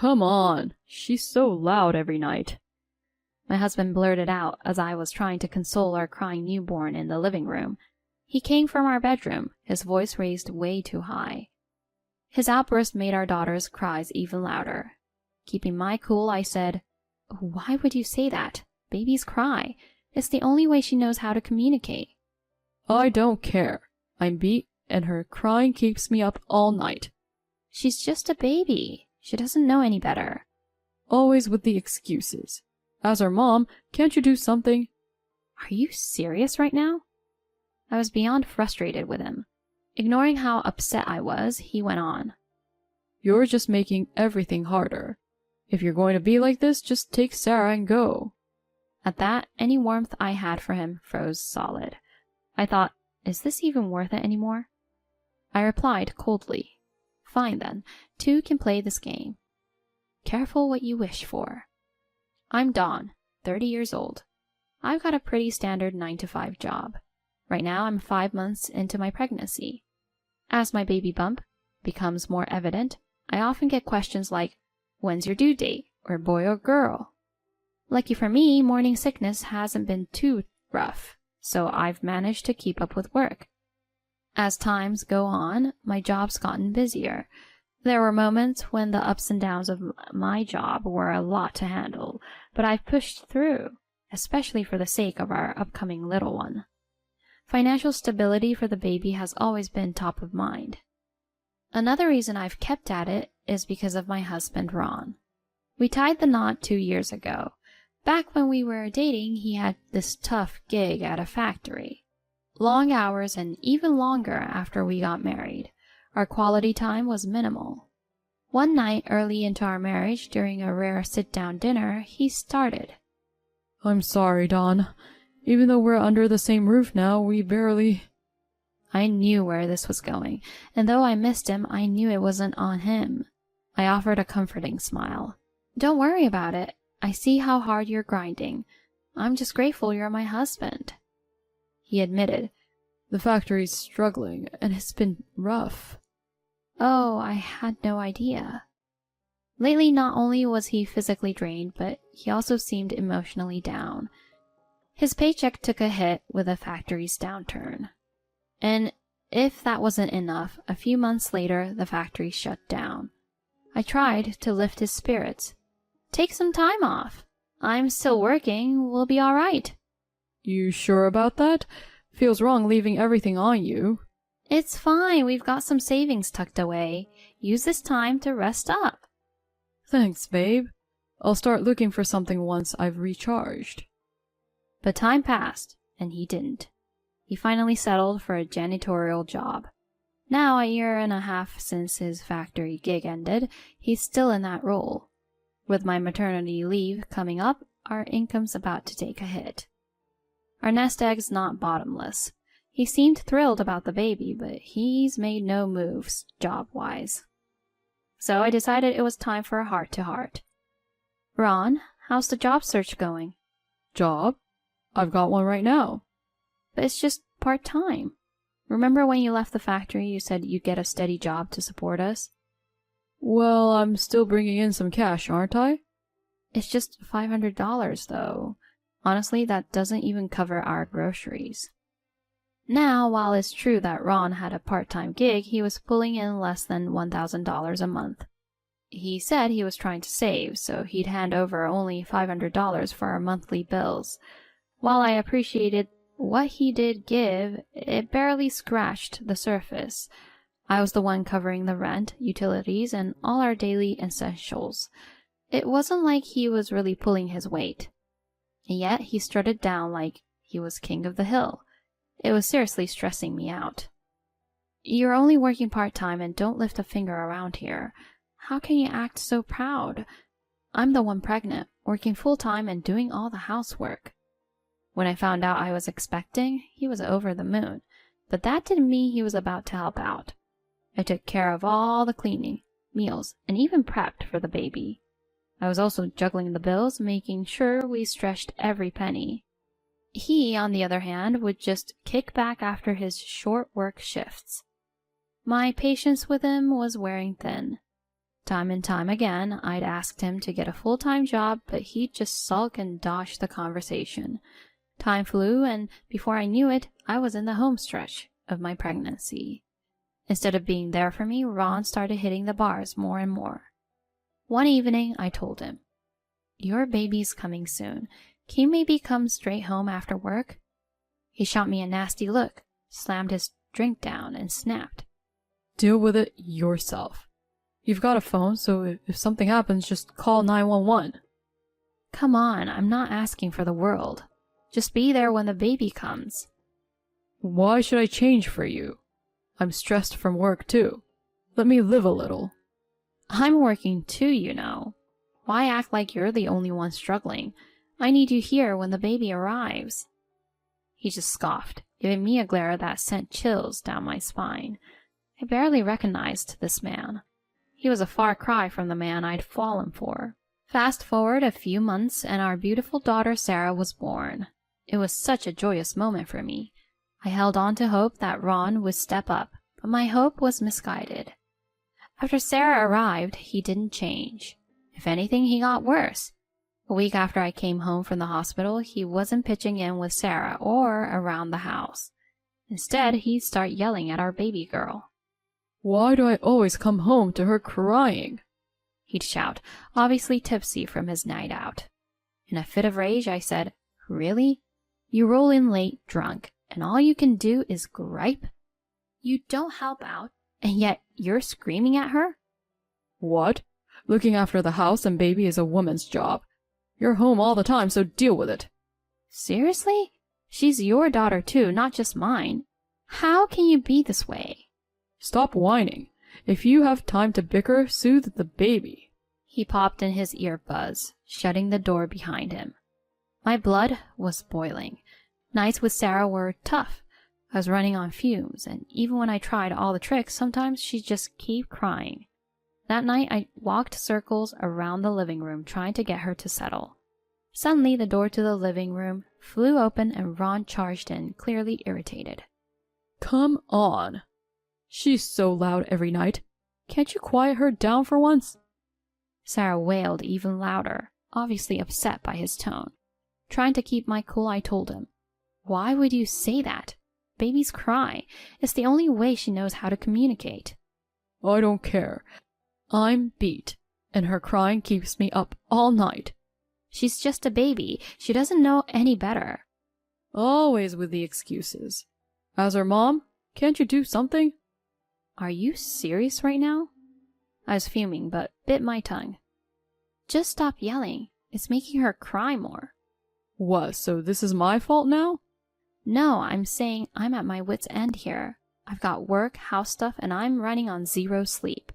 Come on, she's so loud every night," my husband blurted out as I was trying to console our crying newborn in the living room. He came from our bedroom, his voice raised way too high. His outburst made our daughter's cries even louder. Keeping my cool, I said, "Why would you say that? Babies cry. It's the only way she knows how to communicate." "I don't care. I'm beat, and her crying keeps me up all night." "She's just a baby. She doesn't know any better." "Always with the excuses. As her mom, can't you do something?" "Are you serious right now?" I was beyond frustrated with him. Ignoring how upset I was, he went on. "You're just making everything harder. If you're going to be like this, just take Sarah and go." At that, any warmth I had for him froze solid. I thought, is this even worth it anymore? I replied coldly, "Fine then, two can play this game. Careful what you wish for." I'm Dawn, 30 years old. I've got a pretty standard 9-to-5 job. Right now I'm 5 months into my pregnancy. As my baby bump becomes more evident, I often get questions like, "When's your due date?" or "Boy or girl?" Lucky for me, morning sickness hasn't been too rough, so I've managed to keep up with work. As times go on, my job's gotten busier. There were moments when the ups and downs of my job were a lot to handle, but I've pushed through, especially for the sake of our upcoming little one. Financial stability for the baby has always been top of mind. Another reason I've kept at it is because of my husband, Ron. We tied the knot 2 years ago. Back when we were dating, he had this tough gig at a factory. Long hours and even longer after we got married. Our quality time was minimal. One night early into our marriage, during a rare sit-down dinner, he started. "I'm sorry, Dawn. Even though we're under the same roof now, we barely—" I knew where this was going, and though I missed him, I knew it wasn't on him. I offered a comforting smile. "Don't worry about it. I see how hard you're grinding. I'm just grateful you're my husband." He admitted, "The factory's struggling, and it's been rough." "Oh, I had no idea." Lately, not only was he physically drained, but he also seemed emotionally down. His paycheck took a hit with the factory's downturn. And if that wasn't enough, a few months later, the factory shut down. I tried to lift his spirits. "Take some time off. I'm still working. We'll be all right." "You sure about that? Feels wrong leaving everything on you." "It's fine. We've got some savings tucked away. Use this time to rest up." "Thanks, babe. I'll start looking for something once I've recharged." But time passed, and he didn't. He finally settled for a janitorial job. Now, a year and a half since his factory gig ended, he's still in that role. With my maternity leave coming up, our income's about to take a hit. Our nest egg's not bottomless. He seemed thrilled about the baby, but he's made no moves, job-wise. So I decided it was time for a heart-to-heart. "Ron, how's the job search going?" "Job? I've got one right now." "But it's just part-time. Remember when you left the factory, you said you'd get a steady job to support us?" "Well, I'm still bringing in some cash, aren't I?" "It's just $500, though. Honestly, that doesn't even cover our groceries." Now, while it's true that Ron had a part-time gig, he was pulling in less than $1,000 a month. He said he was trying to save, so he'd hand over only $500 for our monthly bills. While I appreciated what he did give, it barely scratched the surface. I was the one covering the rent, utilities, and all our daily essentials. It wasn't like he was really pulling his weight. And yet he strutted down like he was king of the hill. It was seriously stressing me out. "You're only working part-time and don't lift a finger around here. How can you act so proud? I'm the one pregnant, working full-time and doing all the housework." When I found out I was expecting, he was over the moon, but that didn't mean he was about to help out. I took care of all the cleaning, meals, and even prepped for the baby. I was also juggling the bills, making sure we stretched every penny. He, on the other hand, would just kick back after his short work shifts. My patience with him was wearing thin. Time and time again, I'd asked him to get a full-time job, but he'd just sulk and dodge the conversation. Time flew, and before I knew it, I was in the home stretch of my pregnancy. Instead of being there for me, Ron started hitting the bars more and more. One evening, I told him, "Your baby's coming soon. Can you maybe come straight home after work?" He shot me a nasty look, slammed his drink down, and snapped. Deal with it yourself. You've got a phone, so if something happens, just call 911. Come on, I'm not asking for the world. Just be there when the baby comes. Why should I change for you? I'm stressed from work too. Let me live a little. I'm working too, you know. Why act like you're the only one struggling? I need you here when the baby arrives. He just scoffed, giving me a glare that sent chills down my spine. I barely recognized this man. He was a far cry from the man I'd fallen for. Fast forward a few months and our beautiful daughter Sarah was born. It was such a joyous moment for me. I held on to hope that Ron would step up, but my hope was misguided. After Sarah arrived, he didn't change. If anything, he got worse. A week after I came home from the hospital, he wasn't pitching in with Sarah or around the house. Instead, he'd start yelling at our baby girl. Why do I always come home to her crying? He'd shout, obviously tipsy from his night out. In a fit of rage, I said, "Really? You roll in late, drunk, and all you can do is gripe? You don't help out, and yet you're screaming at her?" What? Looking after the house and baby is a woman's job. You're home all the time, so deal with it. Seriously? She's your daughter too, not just mine. How can you be this way? Stop whining. If you have time to bicker, soothe the baby. He popped in his earbuds, shutting the door behind him. My blood was boiling. Nights with Sarah were tough. I was running on fumes, and even when I tried all the tricks, sometimes she'd just keep crying. That night, I walked circles around the living room trying to get her to settle. Suddenly, the door to the living room flew open and Ron charged in, clearly irritated. Come on. She's so loud every night. Can't you quiet her down for once? Sarah wailed even louder, obviously upset by his tone. Trying to keep my cool, I told him, "Why would you say that? Babies cry. It's the only way she knows how to communicate." I don't care. I'm beat, and her crying keeps me up all night. She's just a baby. She doesn't know any better. Always with the excuses. As her mom, can't you do something? Are you serious right now? I was fuming, but bit my tongue. Just stop yelling. It's making her cry more. What, so this is my fault now? No, I'm saying I'm at my wit's end here. I've got work, house stuff, and I'm running on zero sleep.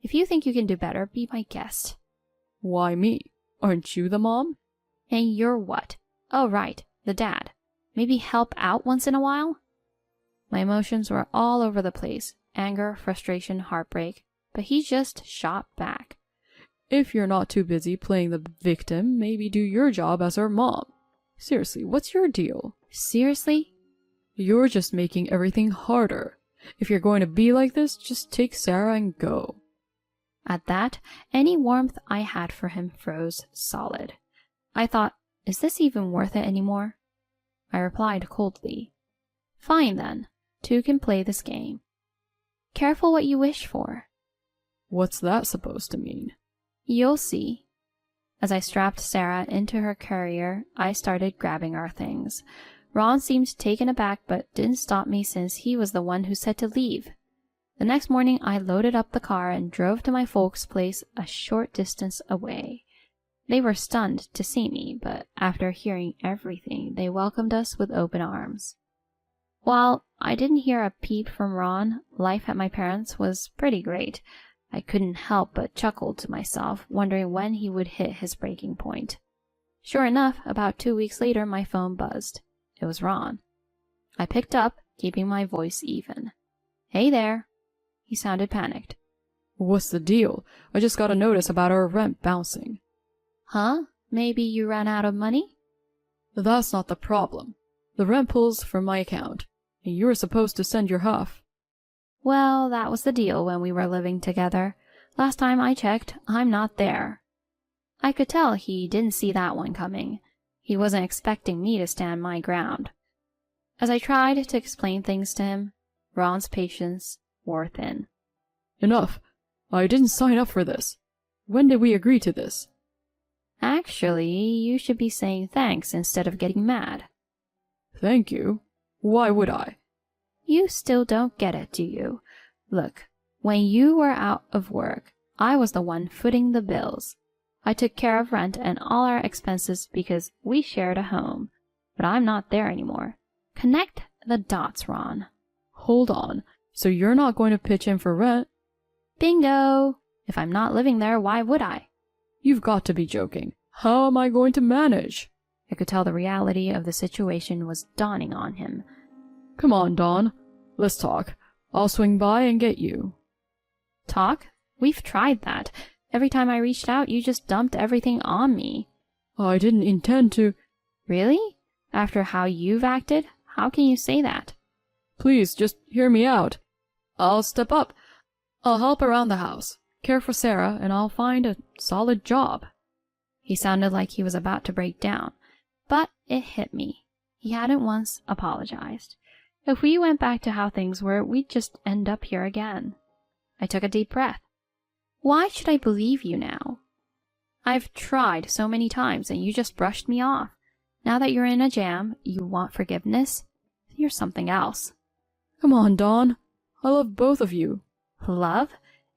If you think you can do better, be my guest. Why me? Aren't you the mom? And you're what? Oh, right, the dad. Maybe help out once in a while? My emotions were all over the place. Anger, frustration, heartbreak. But he just shot back. If you're not too busy playing the victim, maybe do your job as her mom. Seriously, what's your deal? Seriously? You're just making everything harder. If you're going to be like this, just take Sarah and go. At that, any warmth I had for him froze solid. I thought, is this even worth it anymore? I replied coldly, "Fine then, two can play this game. Careful what you wish for." What's that supposed to mean? You'll see. As I strapped Sarah into her carrier, I started grabbing our things. Ron seemed taken aback but didn't stop me since he was the one who said to leave. The next morning, I loaded up the car and drove to my folks' place a short distance away. They were stunned to see me, but after hearing everything, they welcomed us with open arms. While I didn't hear a peep from Ron, life at my parents' was pretty great. I couldn't help but chuckle to myself, wondering when he would hit his breaking point. Sure enough, about 2 weeks later, my phone buzzed. It was Ron. I picked up, keeping my voice even. "Hey there." He sounded panicked. What's the deal? I just got a notice about our rent bouncing. Huh? Maybe you ran out of money? That's not the problem. The rent pulls from my account, and you were supposed to send your half. Well, that was the deal when we were living together. Last time I checked, I'm not there. I could tell he didn't see that one coming. He wasn't expecting me to stand my ground. As I tried to explain things to him, Ron's patience wore thin. Enough. I didn't sign up for this. When did we agree to this? Actually, you should be saying thanks instead of getting mad. Thank you? Why would I? You still don't get it, do you? Look, when you were out of work, I was the one footing the bills. I took care of rent and all our expenses because we shared a home. But I'm not there anymore. Connect the dots, Ron. Hold on. So you're not going to pitch in for rent? Bingo! If I'm not living there, why would I? You've got to be joking. How am I going to manage? I could tell the reality of the situation was dawning on him. Come on, Dawn. Let's talk. I'll swing by and get you. Talk? We've tried that. Every time I reached out, you just dumped everything on me. I didn't intend to. Really? After how you've acted? How can you say that? Please, just hear me out. I'll step up. I'll help around the house, care for Sarah, and I'll find a solid job. He sounded like he was about to break down, but it hit me. He hadn't once apologized. If we went back to how things were, we'd just end up here again. I took a deep breath. Why should I believe you now? I've tried so many times and you just brushed me off. Now that you're in a jam, you want forgiveness? You're something else. Come on, Dawn. I love both of you. Love?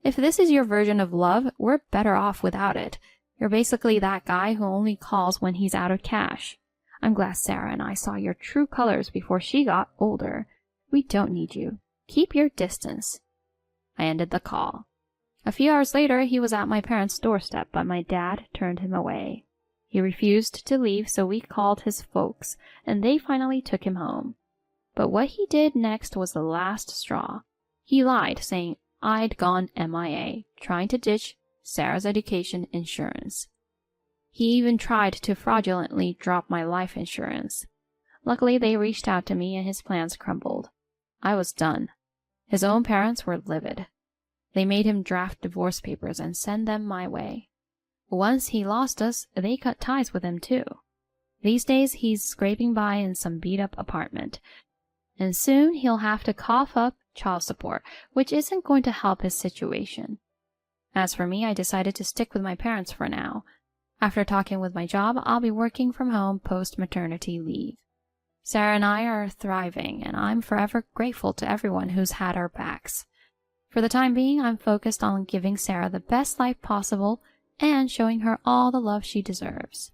If this is your version of love, we're better off without it. You're basically that guy who only calls when he's out of cash. I'm glad Sarah and I saw your true colors before she got older. We don't need you. Keep your distance. I ended the call. A few hours later, he was at my parents' doorstep, but my dad turned him away. He refused to leave, so we called his folks, and they finally took him home. But what he did next was the last straw. He lied, saying I'd gone MIA, trying to ditch Sarah's education insurance. He even tried to fraudulently drop my life insurance. Luckily, they reached out to me and his plans crumbled. I was done. His own parents were livid. They made him draft divorce papers and send them my way. Once he lost us, they cut ties with him too. These days, he's scraping by in some beat-up apartment. And soon he'll have to cough up child support, which isn't going to help his situation. As for me, I decided to stick with my parents for now. After talking with my job, I'll be working from home post-maternity leave. Sarah and I are thriving, and I'm forever grateful to everyone who's had our backs. For the time being, I'm focused on giving Sarah the best life possible and showing her all the love she deserves.